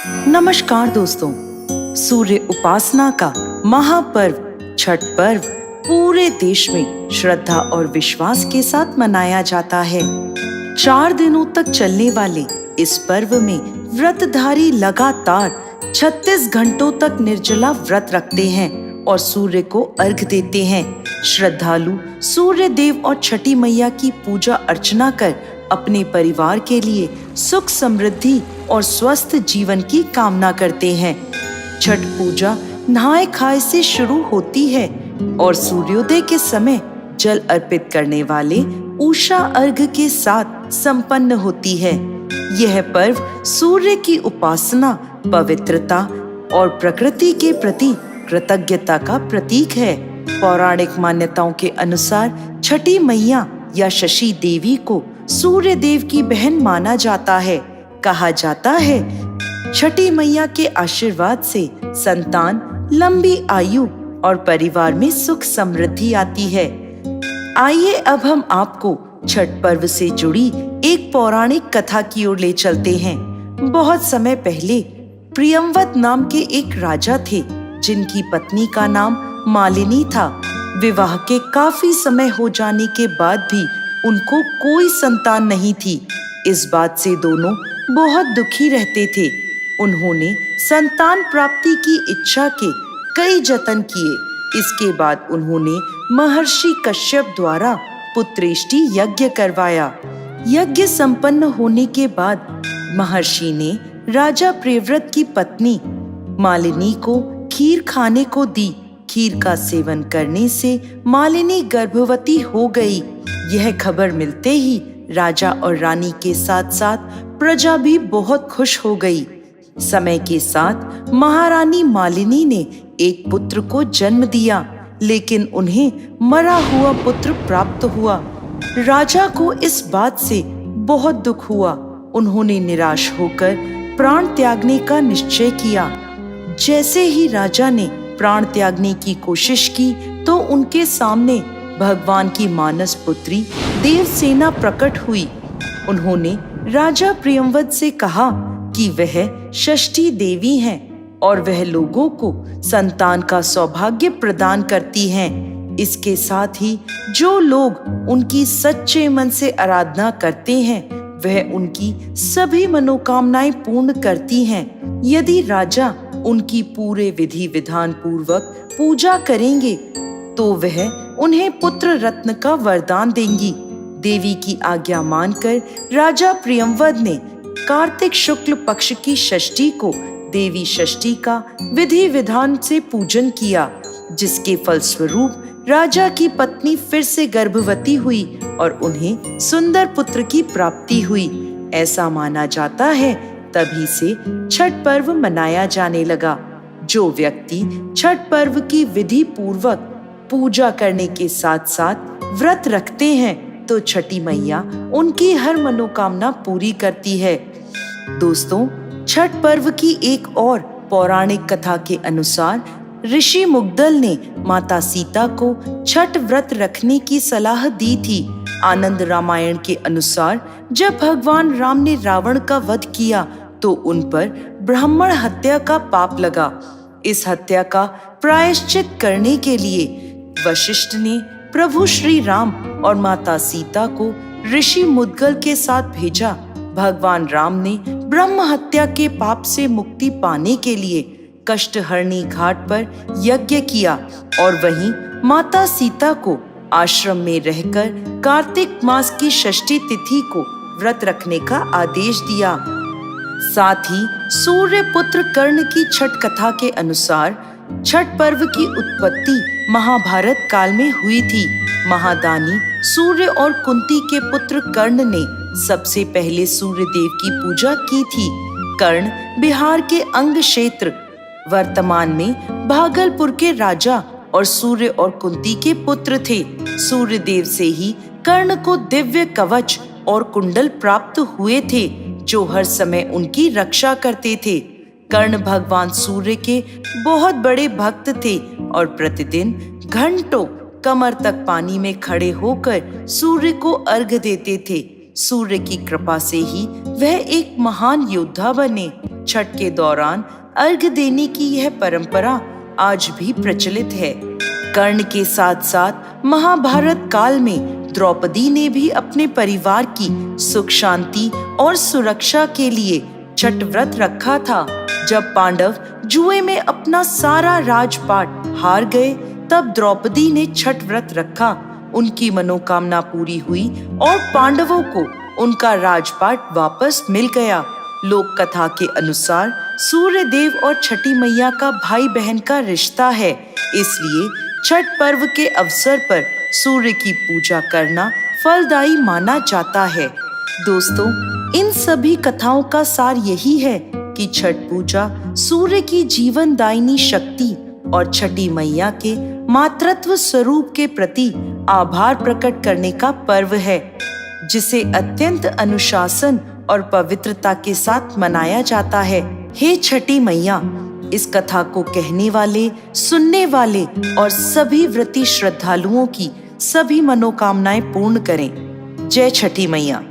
नमस्कार दोस्तों, सूर्य उपासना का महापर्व छठ पर्व पूरे देश में श्रद्धा और विश्वास के साथ मनाया जाता है। 4 दिनों तक चलने वाले इस पर्व में व्रतधारी लगातार 36 घंटों तक निर्जला व्रत रखते हैं और सूर्य को अर्घ देते हैं। श्रद्धालु सूर्य देव और छठी मैया की पूजा अर्चना कर अपने परिवार के लिए सुख समृद्धि और स्वस्थ जीवन की कामना करते हैं। छठ पूजा नहाए खाए से शुरू होती है और सूर्योदय के समय जल अर्पित करने वाले उषा अर्घ के साथ संपन्न होती है। यह पर्व सूर्य की उपासना, पवित्रता और प्रकृति के प्रति कृतज्ञता का प्रतीक है। पौराणिक मान्यताओं के अनुसार छठी मैया या शशि देवी को सूर्य देव की बहन माना जाता है। कहा जाता है छठी मैया के आशीर्वाद से संतान, लंबी आयु और परिवार में सुख समृद्धि आती है। आइए अब हम आपको छठ पर्व से जुड़ी एक पौराणिक कथा की ओर ले चलते हैं। बहुत समय पहले प्रियंवत नाम के एक राजा थे जिनकी पत्नी का नाम मालिनी था। विवाह के काफी समय हो जाने के बाद भी उनको कोई संतान नहीं थी। इस बात से दोनों बहुत दुखी रहते थे। उन्होंने संतान प्राप्ति की इच्छा के कई जतन किए। इसके बाद उन्होंने महर्षि कश्यप द्वारा पुत्रेष्टि यज्ञ करवाया। यज्ञ संपन्न होने के बाद महर्षि ने राजा प्रियव्रत की पत्नी मालिनी को खीर खाने को दी। खीर का सेवन करने से मालिनी गर्भवती हो गई। यह खबर मिलते ही राजा और रानी के साथ साथ प्रजा भी बहुत खुश हो गई। समय के साथ महारानी मालिनी ने एक पुत्र को जन्म दिया, लेकिन उन्हें मरा हुआ पुत्र प्राप्त हुआ। राजा को इस बात से बहुत दुख हुआ। उन्होंने निराश होकर प्राण त्यागने का निश्चय किया। जैसे ही राजा ने प्राण त्यागने की कोशिश की तो उनके सामने भगवान की मानस पुत्री देवसेना प्रकट हुई। उन्होंने राजा प्रियंवत से कहा कि वह षष्ठी देवी हैं और वह लोगों को संतान का सौभाग्य प्रदान करती हैं। इसके साथ ही जो लोग उनकी सच्चे मन से आराधना करते हैं वह उनकी सभी मनोकामनाएं पूर्ण करती हैं। यदि राजा उनकी पूरे विधि विधान पूर्वक पूजा करेंगे तो वह उन्हें पुत्र रत्न का वरदान देंगी। देवी की आज्ञा मानकर राजा प्रियंवद ने कार्तिक शुक्ल पक्ष की षष्ठी को देवी षष्ठी का विधि विधान से पूजन किया, जिसके फलस्वरूप राजा की पत्नी फिर से गर्भवती हुई और उन्हें सुंदर पुत्र की प्राप्ति हुई। ऐसा माना जाता है तभी से छठ पर्व मनाया जाने लगा। जो व्यक्ति छठ पर्व की विधि पूर्वक पूजा करने के साथ साथ व्रत रखते हैं तो छठी मैया उनकी हर मनोकामना पूरी करती है। दोस्तों, छठ पर्व की एक और पौराणिक कथा के अनुसार ऋषि मुग्दल ने माता सीता को छठ व्रत रखने की सलाह दी थी। आनंद रामायण के अनुसार जब भगवान राम ने रावण का वध किया तो उन पर ब्राह्मण हत्या का पाप लगा। इस हत्या का प्रायश्चित करने के लिए वशिष्ठ ने प्रभु श्री राम और माता सीता को ऋषि मुद्गल के साथ भेजा। भगवान राम ने ब्रह्म हत्या के पाप से मुक्ति पाने के लिए कष्टहरणी घाट पर यज्ञ किया और वहीं माता सीता को आश्रम में रहकर कार्तिक मास की षष्ठी तिथि को व्रत रखने का आदेश दिया। साथ ही सूर्य पुत्र कर्ण की छठ कथा के अनुसार छठ पर्व की उत्पत्ति महाभारत काल में हुई थी। महादानी सूर्य और कुंती के पुत्र कर्ण ने सबसे पहले सूर्य देव की पूजा की थी। कर्ण बिहार के अंग क्षेत्र वर्तमान में भागलपुर के राजा और सूर्य और कुंती के पुत्र थे। सूर्य देव से ही कर्ण को दिव्य कवच और कुंडल प्राप्त हुए थे जो हर समय उनकी रक्षा करते थे। कर्ण भगवान सूर्य के बहुत बड़े भक्त थे और प्रतिदिन घंटों कमर तक पानी में खड़े होकर सूर्य को अर्घ देते थे। सूर्य की कृपा से ही वह एक महान योद्धा बने। छठ के दौरान अर्घ देने की यह परंपरा आज भी प्रचलित है। कर्ण के साथ साथ महाभारत काल में द्रौपदी ने भी अपने परिवार की सुख शांति और सुरक्षा के लिए छठ व्रत रखा था। जब पांडव जुए में अपना सारा राजपाट हार गए, तब द्रौपदी ने छठ व्रत रखा। उनकी मनोकामना पूरी हुई और पांडवों को उनका राजपाट वापस मिल गया। लोक कथा के अनुसार सूर्य देव और छठी मैया का भाई बहन का रिश्ता है, इसलिए छठ पर्व के अवसर पर सूर्य की पूजा करना फलदायी माना जाता है। दोस्तों, इन सभी कथाओं का सार यही है कि छठ पूजा सूर्य की जीवनदायिनी शक्ति और छठी मैया के मातृत्व स्वरूप के प्रति आभार प्रकट करने का पर्व है, जिसे अत्यंत अनुशासन और पवित्रता के साथ मनाया जाता है। हे छठी मैया, इस कथा को कहने वाले, सुनने वाले और सभी व्रती श्रद्धालुओं की सभी मनोकामनाएं पूर्ण करें। जय छठी मैया।